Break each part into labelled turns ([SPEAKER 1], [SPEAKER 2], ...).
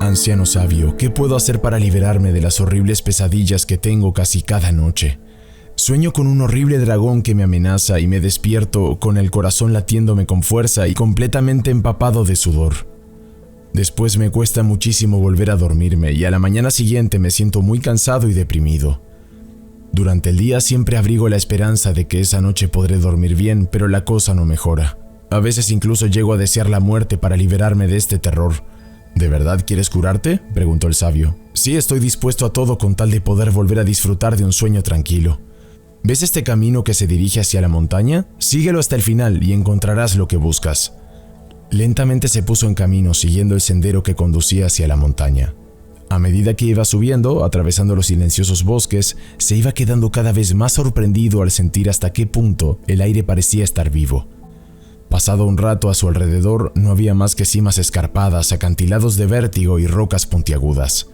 [SPEAKER 1] Anciano sabio, ¿qué puedo hacer para liberarme de las horribles pesadillas que tengo casi cada noche? Sueño con un horrible dragón que me amenaza y me despierto con el corazón latiéndome con fuerza y completamente empapado de sudor. Después me cuesta muchísimo volver a dormirme y a la mañana siguiente me siento muy cansado y deprimido. Durante el día siempre abrigo la esperanza de que esa noche podré dormir bien, pero la cosa no mejora. A veces incluso llego a desear la muerte para liberarme de este terror. ¿De verdad quieres curarte?, preguntó el sabio. Sí, estoy dispuesto a todo con tal de poder volver a disfrutar de un sueño tranquilo. ¿Ves este camino que se dirige hacia la montaña? Síguelo hasta el final y encontrarás lo que buscas. Lentamente se puso en camino siguiendo el sendero que conducía hacia la montaña. A medida que iba subiendo, atravesando los silenciosos bosques, se iba quedando cada vez más sorprendido al sentir hasta qué punto el aire parecía estar vivo. Pasado un rato a su alrededor, no había más que cimas escarpadas, acantilados de vértigo y rocas puntiagudas.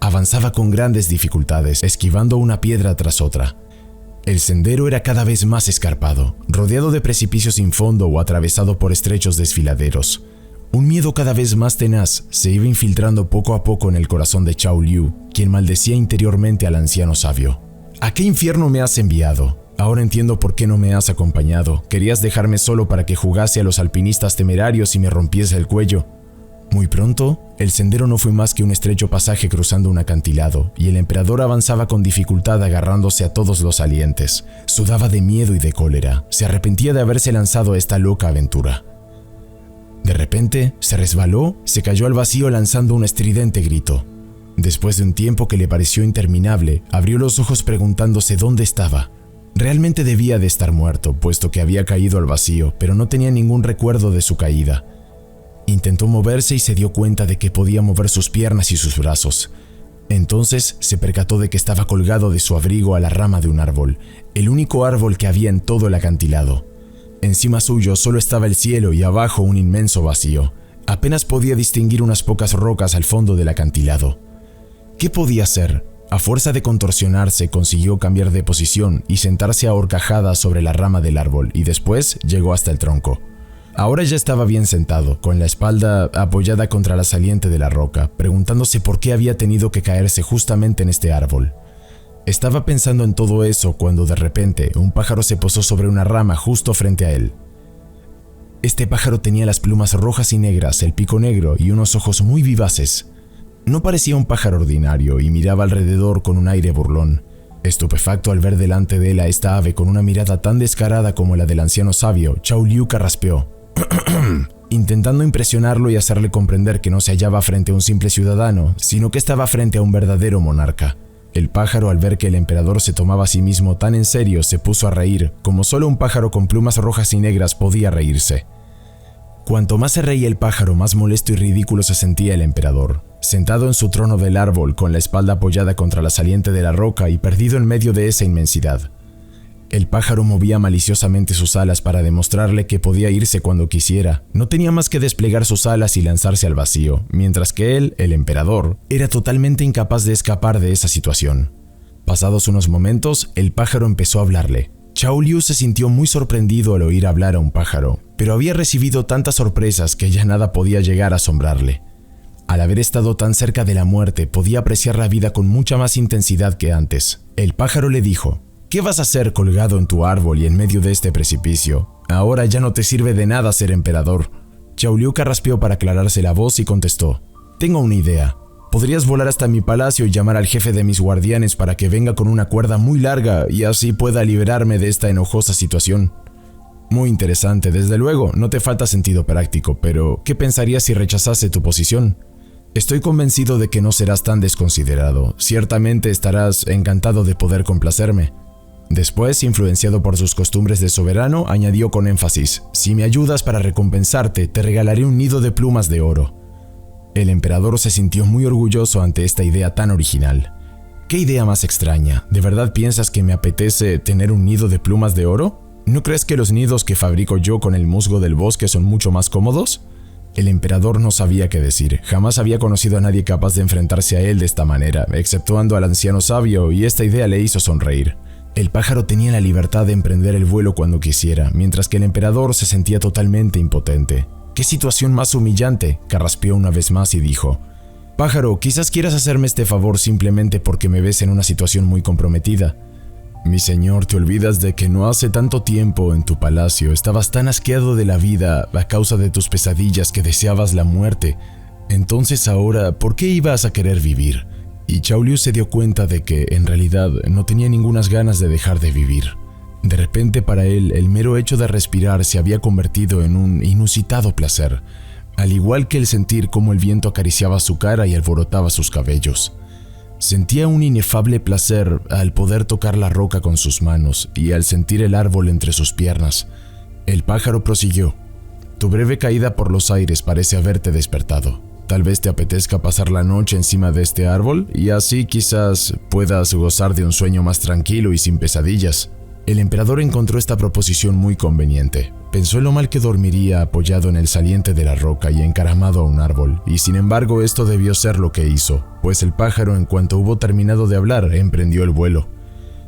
[SPEAKER 1] Avanzaba con grandes dificultades, esquivando una piedra tras otra. El sendero era cada vez más escarpado, rodeado de precipicios sin fondo o atravesado por estrechos desfiladeros. Un miedo cada vez más tenaz se iba infiltrando poco a poco en el corazón de Chao Liu, quien maldecía interiormente al anciano sabio. ¿A qué infierno me has enviado? Ahora entiendo por qué no me has acompañado. Querías dejarme solo para que jugase a los alpinistas temerarios y me rompiese el cuello. Muy pronto, el sendero no fue más que un estrecho pasaje cruzando un acantilado, y el emperador avanzaba con dificultad agarrándose a todos los salientes. Sudaba de miedo y de cólera. Se arrepentía de haberse lanzado a esta loca aventura. De repente, se resbaló, se cayó al vacío lanzando un estridente grito. Después de un tiempo que le pareció interminable, abrió los ojos preguntándose dónde estaba. Realmente debía de estar muerto, puesto que había caído al vacío, pero no tenía ningún recuerdo de su caída. Intentó moverse y se dio cuenta de que podía mover sus piernas y sus brazos. Entonces se percató de que estaba colgado de su abrigo a la rama de un árbol, el único árbol que había en todo el acantilado. Encima suyo solo estaba el cielo y abajo un inmenso vacío. Apenas podía distinguir unas pocas rocas al fondo del acantilado. ¿Qué podía hacer? A fuerza de contorsionarse, consiguió cambiar de posición y sentarse a horcajadas sobre la rama del árbol, y después llegó hasta el tronco. Ahora ya estaba bien sentado, con la espalda apoyada contra la saliente de la roca, preguntándose por qué había tenido que caerse justamente en este árbol. Estaba pensando en todo eso cuando de repente un pájaro se posó sobre una rama justo frente a él. Este pájaro tenía las plumas rojas y negras, el pico negro y unos ojos muy vivaces. No parecía un pájaro ordinario y miraba alrededor con un aire burlón. Estupefacto al ver delante de él a esta ave con una mirada tan descarada como la del anciano sabio, Chao Liu carraspeó, intentando impresionarlo y hacerle comprender que no se hallaba frente a un simple ciudadano, sino que estaba frente a un verdadero monarca. El pájaro, al ver que el emperador se tomaba a sí mismo tan en serio, se puso a reír, como solo un pájaro con plumas rojas y negras podía reírse. Cuanto más se reía el pájaro, más molesto y ridículo se sentía el emperador, sentado en su trono del árbol, con la espalda apoyada contra la saliente de la roca y perdido en medio de esa inmensidad. El pájaro movía maliciosamente sus alas para demostrarle que podía irse cuando quisiera. No tenía más que desplegar sus alas y lanzarse al vacío, mientras que él, el emperador, era totalmente incapaz de escapar de esa situación. Pasados unos momentos, el pájaro empezó a hablarle. Chao Liu se sintió muy sorprendido al oír hablar a un pájaro, pero había recibido tantas sorpresas que ya nada podía llegar a asombrarle. Al haber estado tan cerca de la muerte, podía apreciar la vida con mucha más intensidad que antes. El pájaro le dijo: ¿qué vas a hacer colgado en tu árbol y en medio de este precipicio? Ahora ya no te sirve de nada ser emperador. Chao Liu carraspeó para aclararse la voz y contestó: tengo una idea. Podrías volar hasta mi palacio y llamar al jefe de mis guardianes para que venga con una cuerda muy larga y así pueda liberarme de esta enojosa situación. Muy interesante, desde luego, no te falta sentido práctico, pero ¿qué pensarías si rechazase tu posición? Estoy convencido de que no serás tan desconsiderado. Ciertamente estarás encantado de poder complacerme. Después, influenciado por sus costumbres de soberano, añadió con énfasis: si me ayudas para recompensarte, te regalaré un nido de plumas de oro. El emperador se sintió muy orgulloso ante esta idea tan original. ¿Qué idea más extraña? ¿De verdad piensas que me apetece tener un nido de plumas de oro? ¿No crees que los nidos que fabrico yo con el musgo del bosque son mucho más cómodos? El emperador no sabía qué decir. Jamás había conocido a nadie capaz de enfrentarse a él de esta manera, exceptuando al anciano sabio, y esta idea le hizo sonreír. El pájaro tenía la libertad de emprender el vuelo cuando quisiera, mientras que el emperador se sentía totalmente impotente. ¡Qué situación más humillante!, carraspeó una vez más y dijo: Pájaro, quizás quieras hacerme este favor simplemente porque me ves en una situación muy comprometida. Mi señor, te olvidas de que no hace tanto tiempo en tu palacio estabas tan asqueado de la vida a causa de tus pesadillas que deseabas la muerte. Entonces ahora, ¿por qué ibas a querer vivir? Y Chao Liu se dio cuenta de que, en realidad, no tenía ningunas ganas de dejar de vivir. De repente para él, el mero hecho de respirar se había convertido en un inusitado placer, al igual que el sentir cómo el viento acariciaba su cara y alborotaba sus cabellos. Sentía un inefable placer al poder tocar la roca con sus manos y al sentir el árbol entre sus piernas. El pájaro prosiguió: tu breve caída por los aires parece haberte despertado. Tal vez te apetezca pasar la noche encima de este árbol y así quizás puedas gozar de un sueño más tranquilo y sin pesadillas. El emperador encontró esta proposición muy conveniente. Pensó en lo mal que dormiría apoyado en el saliente de la roca y encaramado a un árbol, y sin embargo esto debió ser lo que hizo, pues el pájaro, en cuanto hubo terminado de hablar, emprendió el vuelo.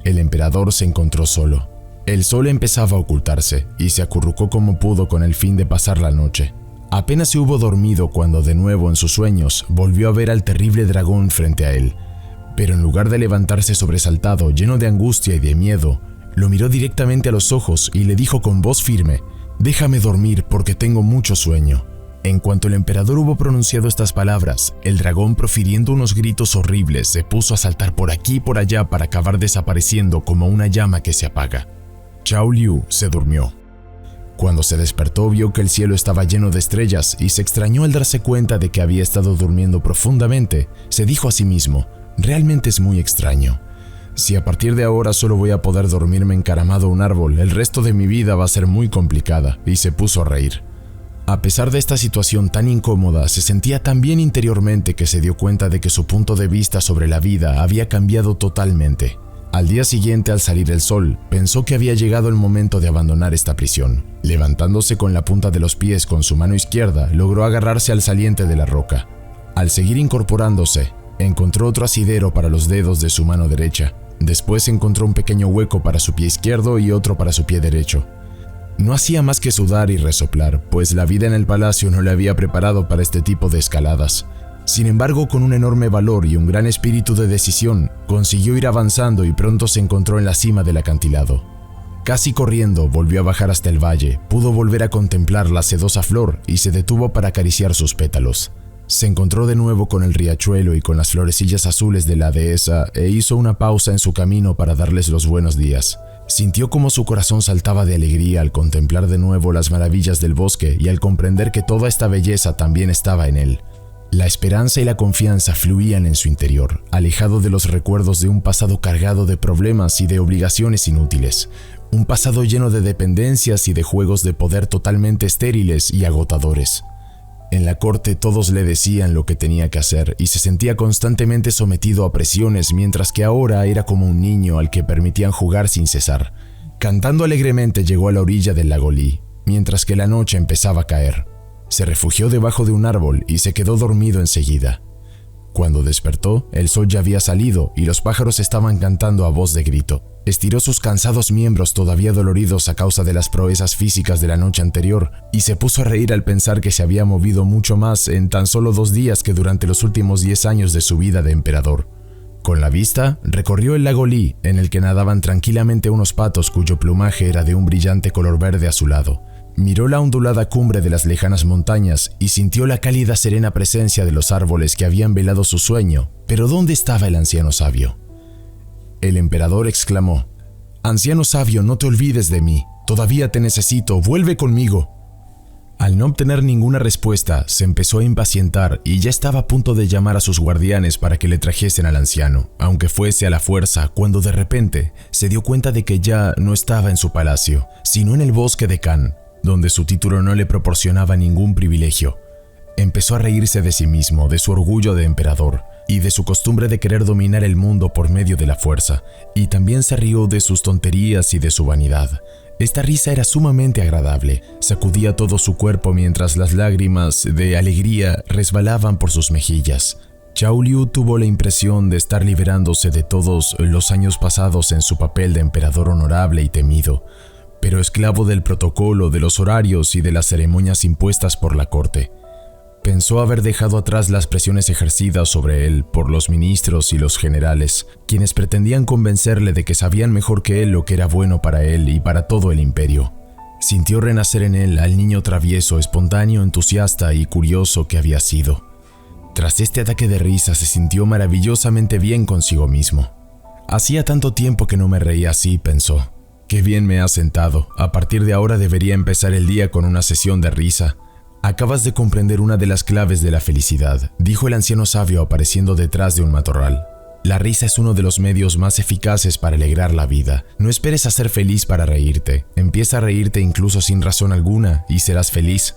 [SPEAKER 1] El emperador se encontró solo. El sol empezaba a ocultarse y se acurrucó como pudo con el fin de pasar la noche. Apenas se hubo dormido cuando de nuevo en sus sueños volvió a ver al terrible dragón frente a él, pero en lugar de levantarse sobresaltado, lleno de angustia y de miedo, lo miró directamente a los ojos y le dijo con voz firme: déjame dormir porque tengo mucho sueño. En cuanto el emperador hubo pronunciado estas palabras, el dragón, profiriendo unos gritos horribles, se puso a saltar por aquí y por allá para acabar desapareciendo como una llama que se apaga. Chao Liu se durmió. Cuando se despertó vio que el cielo estaba lleno de estrellas y se extrañó al darse cuenta de que había estado durmiendo profundamente. Se dijo a sí mismo: realmente es muy extraño. Si a partir de ahora solo voy a poder dormirme encaramado a un árbol, el resto de mi vida va a ser muy complicada, y se puso a reír. A pesar de esta situación tan incómoda, se sentía tan bien interiormente que se dio cuenta de que su punto de vista sobre la vida había cambiado totalmente. Al día siguiente, al salir el sol, pensó que había llegado el momento de abandonar esta prisión. Levantándose con la punta de los pies con su mano izquierda, logró agarrarse al saliente de la roca. Al seguir incorporándose, encontró otro asidero para los dedos de su mano derecha. Después encontró un pequeño hueco para su pie izquierdo y otro para su pie derecho. No hacía más que sudar y resoplar, pues la vida en el palacio no le había preparado para este tipo de escaladas. Sin embargo, con un enorme valor y un gran espíritu de decisión, consiguió ir avanzando y pronto se encontró en la cima del acantilado. Casi corriendo, volvió a bajar hasta el valle, pudo volver a contemplar la sedosa flor y se detuvo para acariciar sus pétalos. Se encontró de nuevo con el riachuelo y con las florecillas azules de la dehesa e hizo una pausa en su camino para darles los buenos días. Sintió como su corazón saltaba de alegría al contemplar de nuevo las maravillas del bosque y al comprender que toda esta belleza también estaba en él. La esperanza y la confianza fluían en su interior, alejado de los recuerdos de un pasado cargado de problemas y de obligaciones inútiles. Un pasado lleno de dependencias y de juegos de poder totalmente estériles y agotadores. En la corte todos le decían lo que tenía que hacer y se sentía constantemente sometido a presiones, mientras que ahora era como un niño al que permitían jugar sin cesar. Cantando alegremente llegó a la orilla del lago Li, mientras que la noche empezaba a caer. Se refugió debajo de un árbol y se quedó dormido enseguida. Cuando despertó, el sol ya había salido y los pájaros estaban cantando a voz de grito. Estiró sus cansados miembros todavía doloridos a causa de las proezas físicas de la noche anterior y se puso a reír al pensar que se había movido mucho más en tan solo 2 días que durante los últimos 10 años de su vida de emperador. Con la vista, recorrió el lago Li, en el que nadaban tranquilamente unos patos cuyo plumaje era de un brillante color verde azulado. Miró la ondulada cumbre de las lejanas montañas y sintió la cálida serena presencia de los árboles que habían velado su sueño. Pero ¿dónde estaba el anciano sabio? El emperador exclamó: «Anciano sabio, no te olvides de mí. Todavía te necesito, vuelve conmigo». Al no obtener ninguna respuesta, se empezó a impacientar y ya estaba a punto de llamar a sus guardianes para que le trajesen al anciano, aunque fuese a la fuerza, cuando de repente se dio cuenta de que ya no estaba en su palacio, sino en el bosque de Kan, donde su título no le proporcionaba ningún privilegio. Empezó a reírse de sí mismo, de su orgullo de emperador y de su costumbre de querer dominar el mundo por medio de la fuerza, y también se rió de sus tonterías y de su vanidad. Esta risa era sumamente agradable, sacudía todo su cuerpo mientras las lágrimas de alegría resbalaban por sus mejillas. Chao Liu tuvo la impresión de estar liberándose de todos los años pasados en su papel de emperador honorable y temido, pero esclavo del protocolo, de los horarios y de las ceremonias impuestas por la corte. Pensó haber dejado atrás las presiones ejercidas sobre él por los ministros y los generales, quienes pretendían convencerle de que sabían mejor que él lo que era bueno para él y para todo el imperio. Sintió renacer en él al niño travieso, espontáneo, entusiasta y curioso que había sido. Tras este ataque de risa se sintió maravillosamente bien consigo mismo. Hacía tanto tiempo que no me reía así, pensó. Qué bien me ha sentado. A partir de ahora debería empezar el día con una sesión de risa. Acabas de comprender una de las claves de la felicidad, dijo el anciano sabio apareciendo detrás de un matorral. La risa es uno de los medios más eficaces para alegrar la vida. No esperes a ser feliz para reírte. Empieza a reírte incluso sin razón alguna y serás feliz.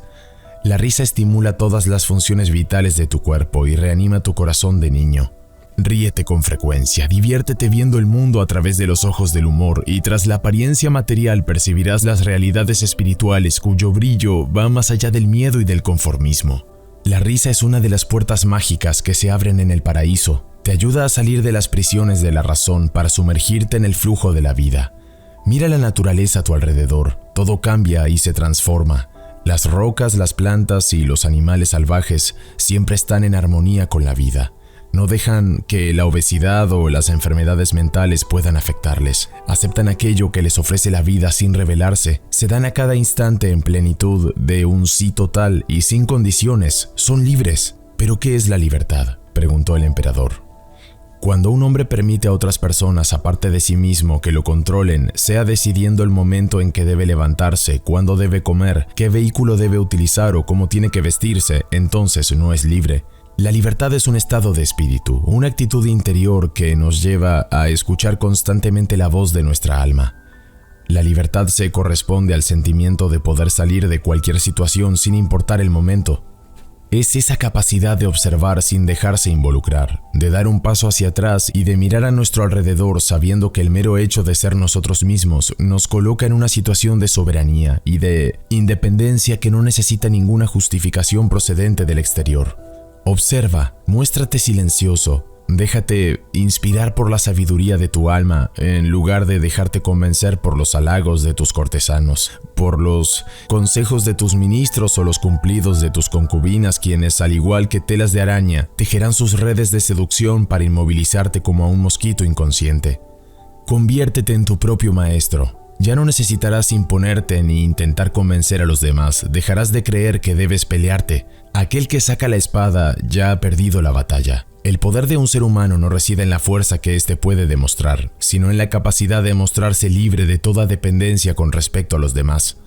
[SPEAKER 1] La risa estimula todas las funciones vitales de tu cuerpo y reanima tu corazón de niño. Ríete con frecuencia, diviértete viendo el mundo a través de los ojos del humor y tras la apariencia material percibirás las realidades espirituales cuyo brillo va más allá del miedo y del conformismo. La risa es una de las puertas mágicas que se abren en el paraíso. Te ayuda a salir de las prisiones de la razón para sumergirte en el flujo de la vida. Mira la naturaleza a tu alrededor, todo cambia y se transforma. Las rocas, las plantas y los animales salvajes siempre están en armonía con la vida. No dejan que la obesidad o las enfermedades mentales puedan afectarles. Aceptan aquello que les ofrece la vida sin rebelarse. Se dan a cada instante en plenitud de un sí total y sin condiciones. Son libres. ¿Pero qué es la libertad?, preguntó el emperador. Cuando un hombre permite a otras personas aparte de sí mismo que lo controlen, sea decidiendo el momento en que debe levantarse, cuándo debe comer, qué vehículo debe utilizar o cómo tiene que vestirse, entonces no es libre. La libertad es un estado de espíritu, una actitud interior que nos lleva a escuchar constantemente la voz de nuestra alma. La libertad se corresponde al sentimiento de poder salir de cualquier situación sin importar el momento. Es esa capacidad de observar sin dejarse involucrar, de dar un paso hacia atrás y de mirar a nuestro alrededor sabiendo que el mero hecho de ser nosotros mismos nos coloca en una situación de soberanía y de independencia que no necesita ninguna justificación procedente del exterior. Observa, muéstrate silencioso, déjate inspirar por la sabiduría de tu alma en lugar de dejarte convencer por los halagos de tus cortesanos, por los consejos de tus ministros o los cumplidos de tus concubinas quienes, al igual que telas de araña, tejerán sus redes de seducción para inmovilizarte como a un mosquito inconsciente. Conviértete en tu propio maestro. Ya no necesitarás imponerte ni intentar convencer a los demás, dejarás de creer que debes pelearte. Aquel que saca la espada ya ha perdido la batalla. El poder de un ser humano no reside en la fuerza que éste puede demostrar, sino en la capacidad de mostrarse libre de toda dependencia con respecto a los demás.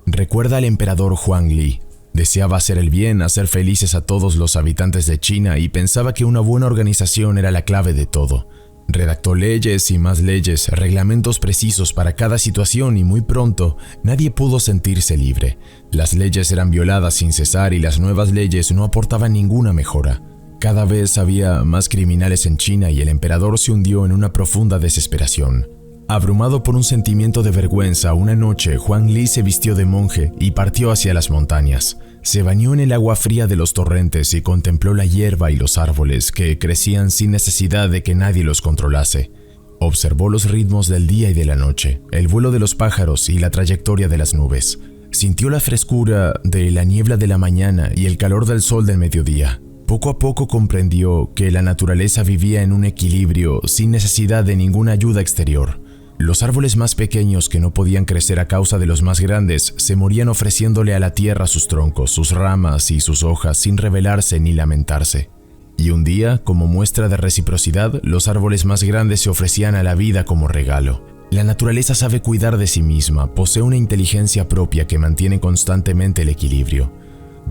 [SPEAKER 1] Recuerda al emperador Huang Li. Deseaba hacer el bien, hacer felices a todos los habitantes de China y pensaba que una buena organización era la clave de todo. Redactó leyes y más leyes, reglamentos precisos para cada situación y muy pronto nadie pudo sentirse libre. Las leyes eran violadas sin cesar y las nuevas leyes no aportaban ninguna mejora. Cada vez había más criminales en China y el emperador se hundió en una profunda desesperación. Abrumado por un sentimiento de vergüenza, una noche Huang Li se vistió de monje y partió hacia las montañas. Se bañó en el agua fría de los torrentes y contempló la hierba y los árboles que crecían sin necesidad de que nadie los controlase. Observó los ritmos del día y de la noche, el vuelo de los pájaros y la trayectoria de las nubes. Sintió la frescura de la niebla de la mañana y el calor del sol del mediodía. Poco a poco comprendió que la naturaleza vivía en un equilibrio sin necesidad de ninguna ayuda exterior. Los árboles más pequeños que no podían crecer a causa de los más grandes se morían ofreciéndole a la tierra sus troncos, sus ramas y sus hojas sin rebelarse ni lamentarse. Y un día, como muestra de reciprocidad, los árboles más grandes se ofrecían a la vida como regalo. La naturaleza sabe cuidar de sí misma, posee una inteligencia propia que mantiene constantemente el equilibrio.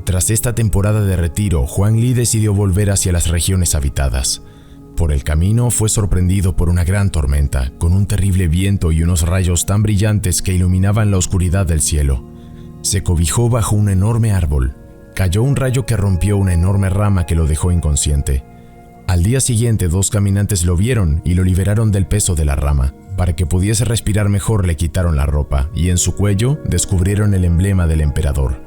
[SPEAKER 1] Tras esta temporada de retiro, Huang Li decidió volver hacia las regiones habitadas. Por el camino fue sorprendido por una gran tormenta, con un terrible viento y unos rayos tan brillantes que iluminaban la oscuridad del cielo. Se cobijó bajo un enorme árbol. Cayó un rayo que rompió una enorme rama que lo dejó inconsciente. Al día siguiente, 2 caminantes lo vieron y lo liberaron del peso de la rama. Para que pudiese respirar mejor le quitaron la ropa y en su cuello descubrieron el emblema del emperador.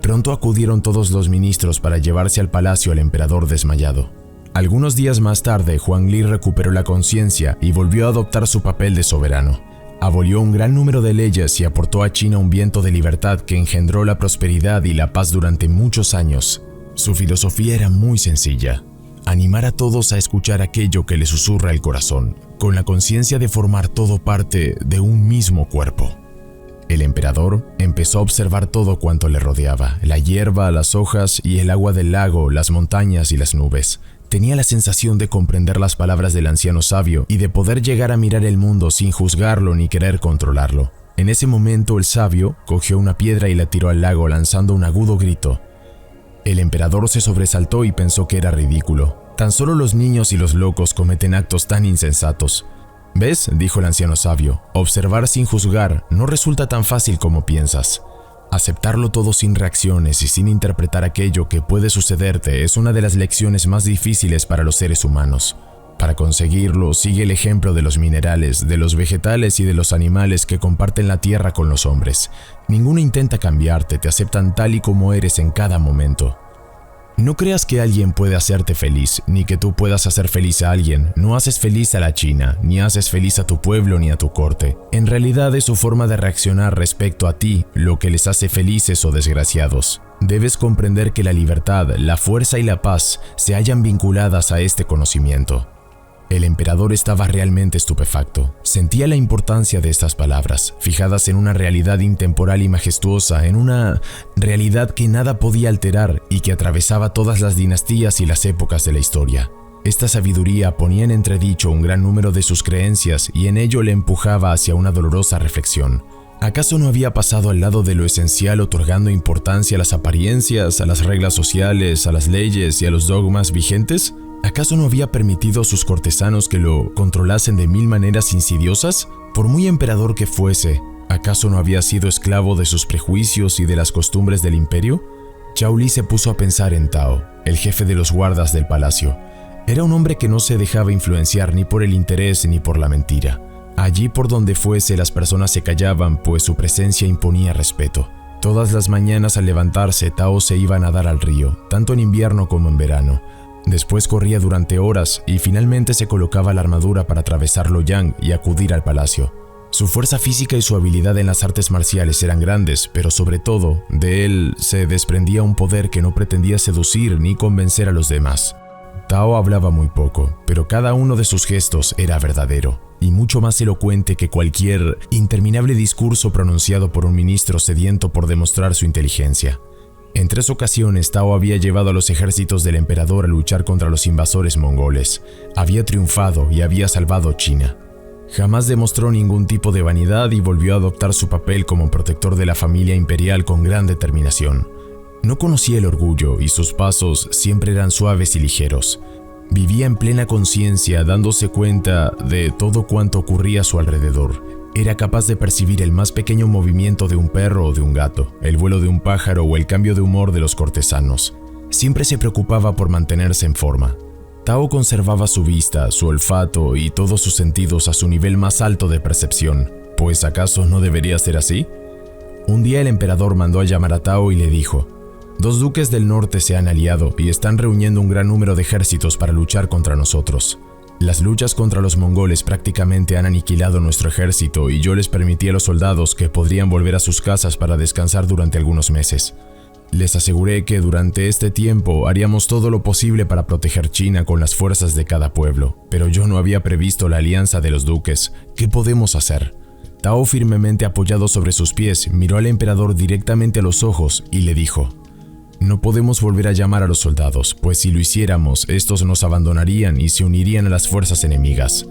[SPEAKER 1] Pronto acudieron todos los ministros para llevarse al palacio al emperador desmayado. Algunos días más tarde, Huang Li recuperó la conciencia y volvió a adoptar su papel de soberano. Abolió un gran número de leyes y aportó a China un viento de libertad que engendró la prosperidad y la paz durante muchos años. Su filosofía era muy sencilla: animar a todos a escuchar aquello que les susurra el corazón, con la conciencia de formar todo parte de un mismo cuerpo. El emperador empezó a observar todo cuanto le rodeaba: la hierba, las hojas y el agua del lago, las montañas y las nubes. Tenía la sensación de comprender las palabras del anciano sabio y de poder llegar a mirar el mundo sin juzgarlo ni querer controlarlo. En ese momento el sabio cogió una piedra y la tiró al lago, lanzando un agudo grito. El emperador se sobresaltó y pensó que era ridículo. Tan solo los niños y los locos cometen actos tan insensatos. «¿Ves?», dijo el anciano sabio, «observar sin juzgar no resulta tan fácil como piensas. Aceptarlo todo sin reacciones y sin interpretar aquello que puede sucederte es una de las lecciones más difíciles para los seres humanos. Para conseguirlo, sigue el ejemplo de los minerales, de los vegetales y de los animales que comparten la tierra con los hombres. Ninguno intenta cambiarte, te aceptan tal y como eres en cada momento. No creas que alguien puede hacerte feliz, ni que tú puedas hacer feliz a alguien. No haces feliz a la China, ni haces feliz a tu pueblo ni a tu corte. En realidad es su forma de reaccionar respecto a ti lo que les hace felices o desgraciados. Debes comprender que la libertad, la fuerza y la paz se hallan vinculadas a este conocimiento». El emperador estaba realmente estupefacto. Sentía la importancia de estas palabras, fijadas en una realidad intemporal y majestuosa, en una realidad que nada podía alterar y que atravesaba todas las dinastías y las épocas de la historia. Esta sabiduría ponía en entredicho un gran número de sus creencias y en ello le empujaba hacia una dolorosa reflexión. ¿Acaso no había pasado al lado de lo esencial, otorgando importancia a las apariencias, a las reglas sociales, a las leyes y a los dogmas vigentes? ¿Acaso no había permitido a sus cortesanos que lo controlasen de mil maneras insidiosas? Por muy emperador que fuese, ¿acaso no había sido esclavo de sus prejuicios y de las costumbres del imperio? Zhao Li se puso a pensar en Tao, el jefe de los guardas del palacio. Era un hombre que no se dejaba influenciar ni por el interés ni por la mentira. Allí por donde fuese las personas se callaban, pues su presencia imponía respeto. Todas las mañanas al levantarse, Tao se iba a nadar al río, tanto en invierno como en verano. Después corría durante horas y finalmente se colocaba la armadura para atravesar Luoyang y acudir al palacio. Su fuerza física y su habilidad en las artes marciales eran grandes, pero sobre todo, de él se desprendía un poder que no pretendía seducir ni convencer a los demás. Tao hablaba muy poco, pero cada uno de sus gestos era verdadero, y mucho más elocuente que cualquier interminable discurso pronunciado por un ministro sediento por demostrar su inteligencia. En 3 ocasiones, Tao había llevado a los ejércitos del emperador a luchar contra los invasores mongoles. Había triunfado y había salvado China. Jamás demostró ningún tipo de vanidad y volvió a adoptar su papel como protector de la familia imperial con gran determinación. No conocía el orgullo y sus pasos siempre eran suaves y ligeros. Vivía en plena conciencia, dándose cuenta de todo cuanto ocurría a su alrededor. Era capaz de percibir el más pequeño movimiento de un perro o de un gato, el vuelo de un pájaro o el cambio de humor de los cortesanos. Siempre se preocupaba por mantenerse en forma. Tao conservaba su vista, su olfato y todos sus sentidos a su nivel más alto de percepción. ¿Pues acaso no debería ser así? Un día el emperador mandó a llamar a Tao y le dijo: 2 duques del norte se han aliado y están reuniendo un gran número de ejércitos para luchar contra nosotros. Las luchas contra los mongoles prácticamente han aniquilado nuestro ejército y yo les permití a los soldados que podrían volver a sus casas para descansar durante algunos meses. Les aseguré que durante este tiempo haríamos todo lo posible para proteger China con las fuerzas de cada pueblo, pero yo no había previsto la alianza de los duques. ¿Qué podemos hacer? Tao, firmemente apoyado sobre sus pies, miró al emperador directamente a los ojos y le dijo: no podemos volver a llamar a los soldados, pues si lo hiciéramos, estos nos abandonarían y se unirían a las fuerzas enemigas.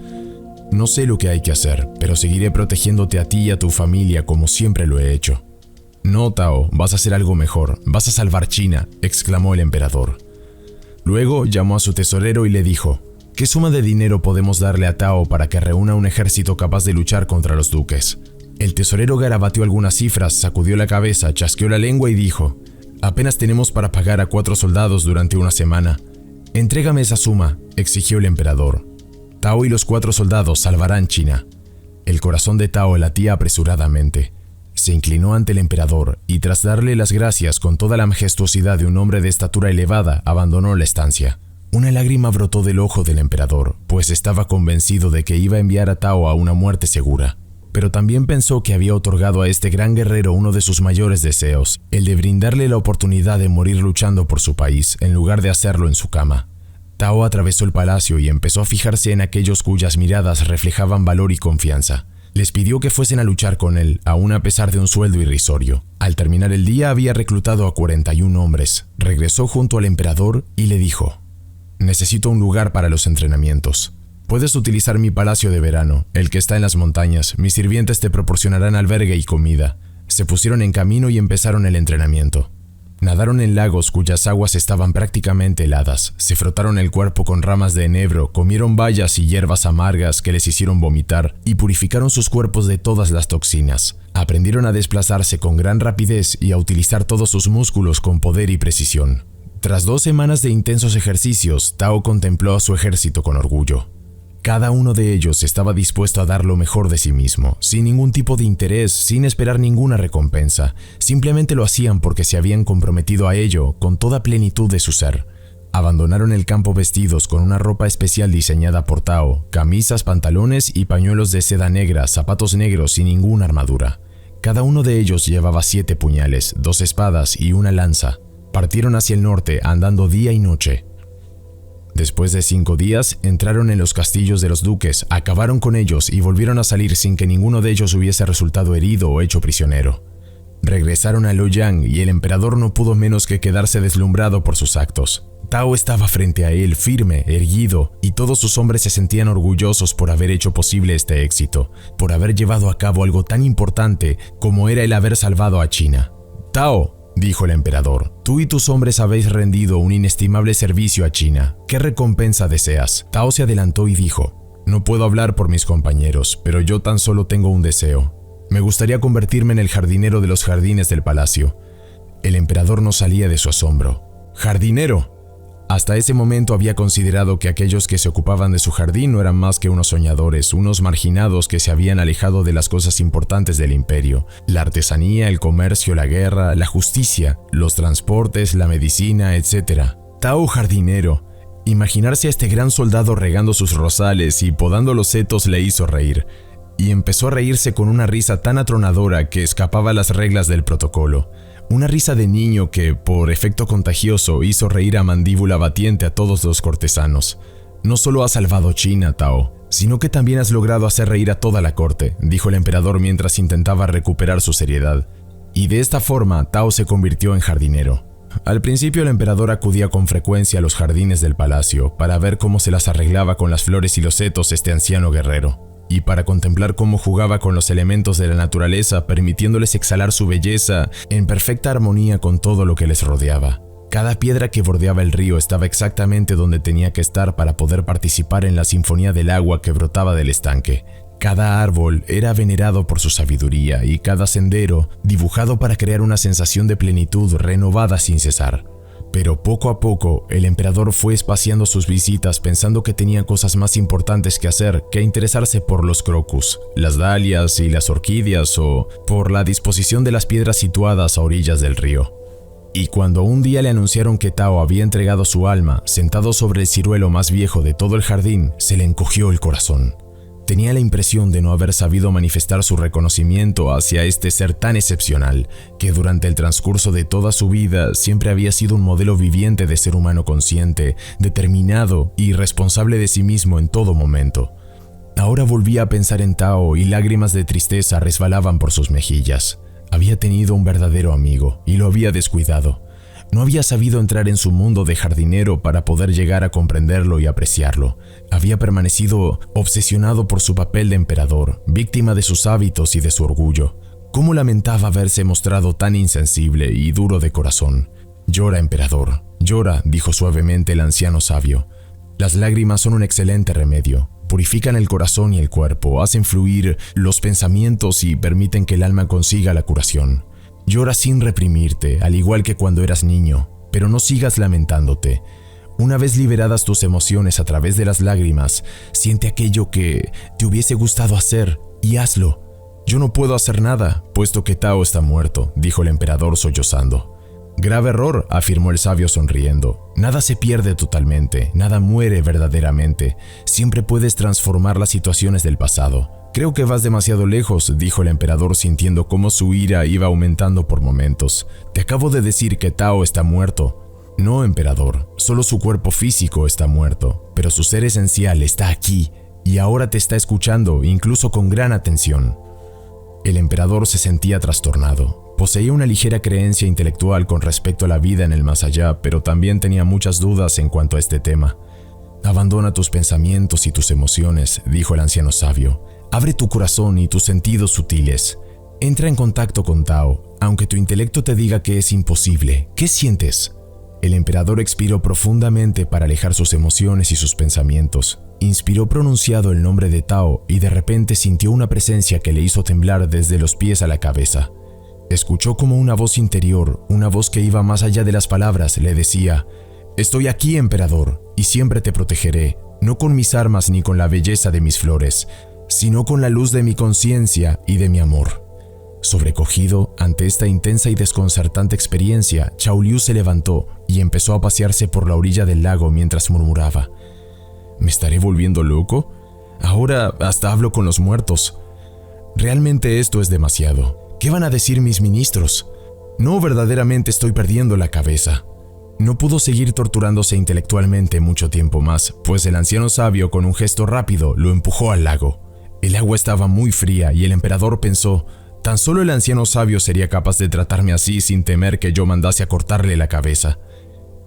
[SPEAKER 1] No sé lo que hay que hacer, pero seguiré protegiéndote a ti y a tu familia como siempre lo he hecho. No, Tao, vas a hacer algo mejor, vas a salvar China, exclamó el emperador. Luego llamó a su tesorero y le dijo: ¿qué suma de dinero podemos darle a Tao para que reúna un ejército capaz de luchar contra los duques? El tesorero garabateó algunas cifras, sacudió la cabeza, chasqueó la lengua y dijo: apenas tenemos para pagar a 4 soldados durante una semana. Entrégame esa suma, exigió el emperador. Tao y los 4 soldados salvarán China. El corazón de Tao latía apresuradamente. Se inclinó ante el emperador y tras darle las gracias con toda la majestuosidad de un hombre de estatura elevada, abandonó la estancia. Una lágrima brotó del ojo del emperador, pues estaba convencido de que iba a enviar a Tao a una muerte segura. pero también pensó que había otorgado a este gran guerrero uno de sus mayores deseos, el de brindarle la oportunidad de morir luchando por su país, en lugar de hacerlo en su cama. Tao atravesó el palacio y empezó a fijarse en aquellos cuyas miradas reflejaban valor y confianza. Les pidió que fuesen a luchar con él, aún a pesar de un sueldo irrisorio. Al terminar el día había reclutado a 41 hombres. Regresó junto al emperador y le dijo: «Necesito un lugar para los entrenamientos. Puedes utilizar mi palacio de verano, el que está en las montañas. Mis sirvientes te proporcionarán albergue y comida». Se pusieron en camino y empezaron el entrenamiento. Nadaron en lagos cuyas aguas estaban prácticamente heladas, se frotaron el cuerpo con ramas de enebro, comieron bayas y hierbas amargas que les hicieron vomitar y purificaron sus cuerpos de todas las toxinas. Aprendieron a desplazarse con gran rapidez y a utilizar todos sus músculos con poder y precisión. Tras 2 semanas de intensos ejercicios, Tao contempló a su ejército con orgullo. Cada uno de ellos estaba dispuesto a dar lo mejor de sí mismo, sin ningún tipo de interés, sin esperar ninguna recompensa. Simplemente lo hacían porque se habían comprometido a ello con toda plenitud de su ser. Abandonaron el campo vestidos con una ropa especial diseñada por Tao, camisas, pantalones y pañuelos de seda negra, zapatos negros y ninguna armadura. Cada uno de ellos llevaba 7 puñales, 2 espadas y una lanza. Partieron hacia el norte, andando día y noche. Después de 5 días, entraron en los castillos de los duques, acabaron con ellos y volvieron a salir sin que ninguno de ellos hubiese resultado herido o hecho prisionero. Regresaron a Luoyang y el emperador no pudo menos que quedarse deslumbrado por sus actos. Tao estaba frente a él, firme, erguido, y todos sus hombres se sentían orgullosos por haber hecho posible este éxito, por haber llevado a cabo algo tan importante como era el haber salvado a China. «Tao», dijo el emperador, «tú y tus hombres habéis rendido un inestimable servicio a China. ¿Qué recompensa deseas?» Tao se adelantó y dijo: «No puedo hablar por mis compañeros, pero yo tan solo tengo un deseo. Me gustaría convertirme en el jardinero de los jardines del palacio». El emperador no salía de su asombro. «¿Jardinero?» Hasta ese momento había considerado que aquellos que se ocupaban de su jardín no eran más que unos soñadores, unos marginados que se habían alejado de las cosas importantes del imperio: la artesanía, el comercio, la guerra, la justicia, los transportes, la medicina, etc. Tao jardinero. Imaginarse a este gran soldado regando sus rosales y podando los setos le hizo reír. Y empezó a reírse con una risa tan atronadora que escapaba a las reglas del protocolo. Una risa de niño que, por efecto contagioso, hizo reír a mandíbula batiente a todos los cortesanos. «No solo has salvado China, Tao, sino que también has logrado hacer reír a toda la corte», dijo el emperador mientras intentaba recuperar su seriedad. Y de esta forma, Tao se convirtió en jardinero. Al principio el emperador acudía con frecuencia a los jardines del palacio para ver cómo se las arreglaba con las flores y los setos este anciano guerrero, y para contemplar cómo jugaba con los elementos de la naturaleza, permitiéndoles exhalar su belleza en perfecta armonía con todo lo que les rodeaba. Cada piedra que bordeaba el río estaba exactamente donde tenía que estar para poder participar en la sinfonía del agua que brotaba del estanque. Cada árbol era venerado por su sabiduría y cada sendero dibujado para crear una sensación de plenitud renovada sin cesar. Pero poco a poco, el emperador fue espaciando sus visitas pensando que tenía cosas más importantes que hacer que interesarse por los crocus, las dalias y las orquídeas o por la disposición de las piedras situadas a orillas del río. Y cuando un día le anunciaron que Tao había entregado su alma, sentado sobre el ciruelo más viejo de todo el jardín, se le encogió el corazón. Tenía la impresión de no haber sabido manifestar su reconocimiento hacia este ser tan excepcional, que durante el transcurso de toda su vida siempre había sido un modelo viviente de ser humano consciente, determinado y responsable de sí mismo en todo momento. Ahora volvía a pensar en Tao y lágrimas de tristeza resbalaban por sus mejillas. Había tenido un verdadero amigo y lo había descuidado. No había sabido entrar en su mundo de jardinero para poder llegar a comprenderlo y apreciarlo. Había permanecido obsesionado por su papel de emperador, víctima de sus hábitos y de su orgullo. ¿Cómo lamentaba haberse mostrado tan insensible y duro de corazón? «Llora, emperador, llora», dijo suavemente el anciano sabio. «Las lágrimas son un excelente remedio. Purifican el corazón y el cuerpo, hacen fluir los pensamientos y permiten que el alma consiga la curación. Llora sin reprimirte, al igual que cuando eras niño, pero no sigas lamentándote. Una vez liberadas tus emociones a través de las lágrimas, siente aquello que te hubiese gustado hacer y hazlo». «Yo no puedo hacer nada, puesto que Tao está muerto», dijo el emperador sollozando. «Grave error», afirmó el sabio sonriendo. «Nada se pierde totalmente, nada muere verdaderamente. Siempre puedes transformar las situaciones del pasado. Creo que vas demasiado lejos, dijo el emperador sintiendo cómo su ira iba aumentando por momentos. Te acabo de decir que Tao está muerto. No, emperador, solo su cuerpo físico está muerto, pero su ser esencial está aquí y ahora te está escuchando, incluso con gran atención. El emperador se sentía trastornado. Poseía una ligera creencia intelectual con respecto a la vida en el más allá, pero también tenía muchas dudas en cuanto a este tema. Abandona tus pensamientos y tus emociones, dijo el anciano sabio. Abre tu corazón y tus sentidos sutiles. Entra en contacto con Tao, aunque tu intelecto te diga que es imposible. ¿Qué sientes? El emperador expiró profundamente para alejar sus emociones y sus pensamientos. Inspiró pronunciado el nombre de Tao y de repente sintió una presencia que le hizo temblar desde los pies a la cabeza. Escuchó como una voz interior, una voz que iba más allá de las palabras, le decía: «Estoy aquí, emperador, y siempre te protegeré, no con mis armas ni con la belleza de mis flores, sino con la luz de mi conciencia y de mi amor». Sobrecogido ante esta intensa y desconcertante experiencia, Chao Liu se levantó y empezó a pasearse por la orilla del lago mientras murmuraba: ¿Me estaré volviendo loco? Ahora hasta hablo con los muertos. Realmente esto es demasiado. ¿Qué van a decir mis ministros? No, verdaderamente estoy perdiendo la cabeza. No pudo seguir torturándose intelectualmente mucho tiempo más, pues el anciano sabio con un gesto rápido lo empujó al lago. El agua estaba muy fría y el emperador pensó: tan solo el anciano sabio sería capaz de tratarme así sin temer que yo mandase a cortarle la cabeza.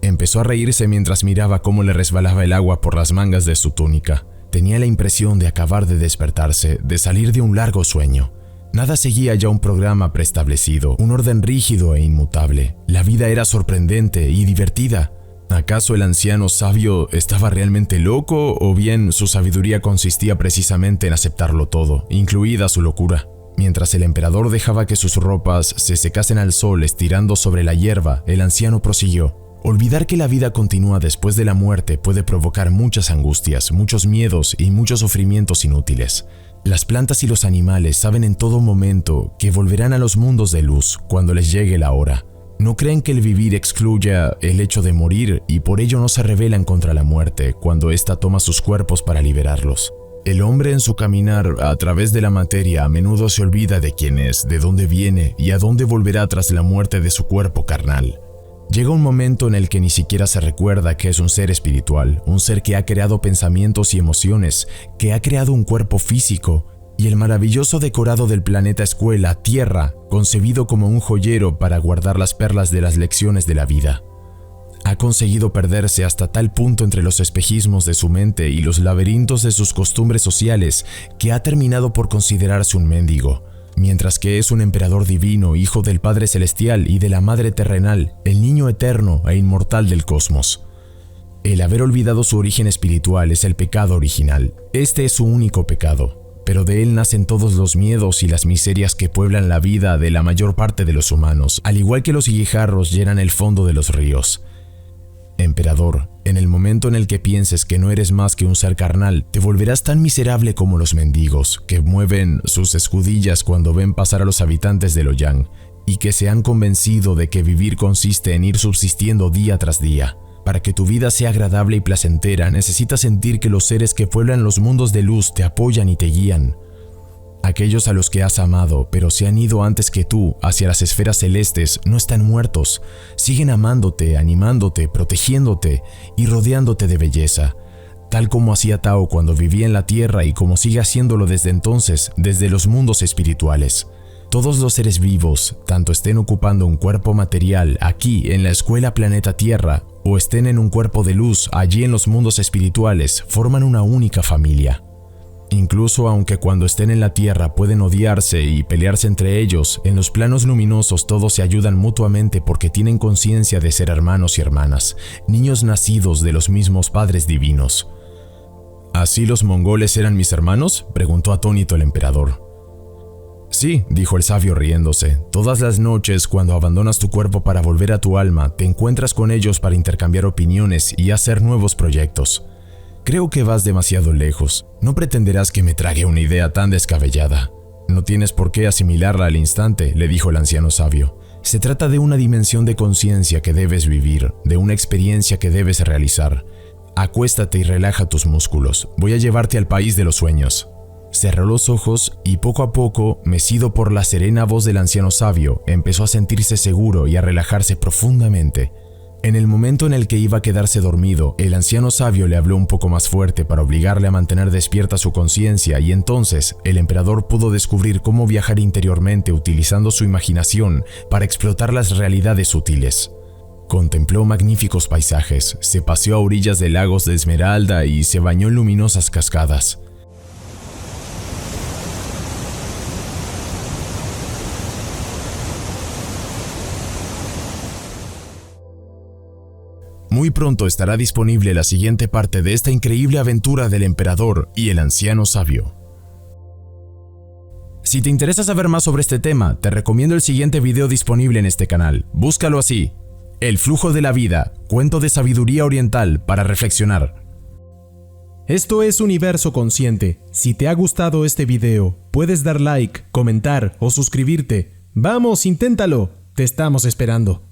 [SPEAKER 1] Empezó a reírse mientras miraba cómo le resbalaba el agua por las mangas de su túnica. Tenía la impresión de acabar de despertarse, de salir de un largo sueño. Nada seguía ya un programa preestablecido, un orden rígido e inmutable. La vida era sorprendente y divertida. ¿Acaso el anciano sabio estaba realmente loco o bien su sabiduría consistía precisamente en aceptarlo todo, incluida su locura? Mientras el emperador dejaba que sus ropas se secasen al sol estirando sobre la hierba, el anciano prosiguió: olvidar que la vida continúa después de la muerte puede provocar muchas angustias, muchos miedos y muchos sufrimientos inútiles. Las plantas y los animales saben en todo momento que volverán a los mundos de luz cuando les llegue la hora. No creen que el vivir excluya el hecho de morir y por ello no se rebelan contra la muerte cuando ésta toma sus cuerpos para liberarlos. El hombre en su caminar a través de la materia a menudo se olvida de quién es, de dónde viene y a dónde volverá tras la muerte de su cuerpo carnal. Llega un momento en el que ni siquiera se recuerda que es un ser espiritual, un ser que ha creado pensamientos y emociones, que ha creado un cuerpo físico y el maravilloso decorado del planeta escuela, Tierra, concebido como un joyero para guardar las perlas de las lecciones de la vida. Ha conseguido perderse hasta tal punto entre los espejismos de su mente y los laberintos de sus costumbres sociales que ha terminado por considerarse un mendigo. Mientras que es un emperador divino, hijo del Padre Celestial y de la Madre Terrenal, el niño eterno e inmortal del cosmos. El haber olvidado su origen espiritual es el pecado original. Este es su único pecado, pero de él nacen todos los miedos y las miserias que pueblan la vida de la mayor parte de los humanos, al igual que los guijarros llenan el fondo de los ríos. Emperador, en el momento en el que pienses que no eres más que un ser carnal, te volverás tan miserable como los mendigos, que mueven sus escudillas cuando ven pasar a los habitantes de Loyang, y que se han convencido de que vivir consiste en ir subsistiendo día tras día. Para que tu vida sea agradable y placentera, necesitas sentir que los seres que pueblan los mundos de luz te apoyan y te guían. Aquellos a los que has amado, pero se han ido antes que tú hacia las esferas celestes, no están muertos. Siguen amándote, animándote, protegiéndote y rodeándote de belleza, tal como hacía Tao cuando vivía en la Tierra y como sigue haciéndolo desde entonces, desde los mundos espirituales. Todos los seres vivos, tanto estén ocupando un cuerpo material aquí en la escuela planeta Tierra o estén en un cuerpo de luz allí en los mundos espirituales, forman una única familia. Incluso aunque cuando estén en la Tierra pueden odiarse y pelearse entre ellos, en los planos luminosos todos se ayudan mutuamente porque tienen conciencia de ser hermanos y hermanas, niños nacidos de los mismos padres divinos. ¿Así los mongoles eran mis hermanos?, preguntó atónito el emperador. Sí, dijo el sabio riéndose. Todas las noches, cuando abandonas tu cuerpo para volver a tu alma, te encuentras con ellos para intercambiar opiniones y hacer nuevos proyectos. Creo que vas demasiado lejos. No pretenderás que me trague una idea tan descabellada. No tienes por qué asimilarla al instante, le dijo el anciano sabio. Se trata de una dimensión de conciencia que debes vivir, de una experiencia que debes realizar. Acuéstate y relaja tus músculos. Voy a llevarte al país de los sueños. Cerró los ojos y poco a poco, mecido por la serena voz del anciano sabio, empezó a sentirse seguro y a relajarse profundamente. En el momento en el que iba a quedarse dormido, el anciano sabio le habló un poco más fuerte para obligarle a mantener despierta su conciencia, y entonces el emperador pudo descubrir cómo viajar interiormente utilizando su imaginación para explotar las realidades sutiles. Contempló magníficos paisajes, se paseó a orillas de lagos de esmeralda y se bañó en luminosas cascadas. Muy pronto estará disponible la siguiente parte de esta increíble aventura del emperador y el anciano sabio. Si te interesa saber más sobre este tema, te recomiendo el siguiente video disponible en este canal. Búscalo así: El flujo de la vida, cuento de sabiduría oriental para reflexionar.
[SPEAKER 2] Esto es Universo Consciente. Si te ha gustado este video, puedes dar like, comentar o suscribirte. ¡Vamos, inténtalo! Te estamos esperando.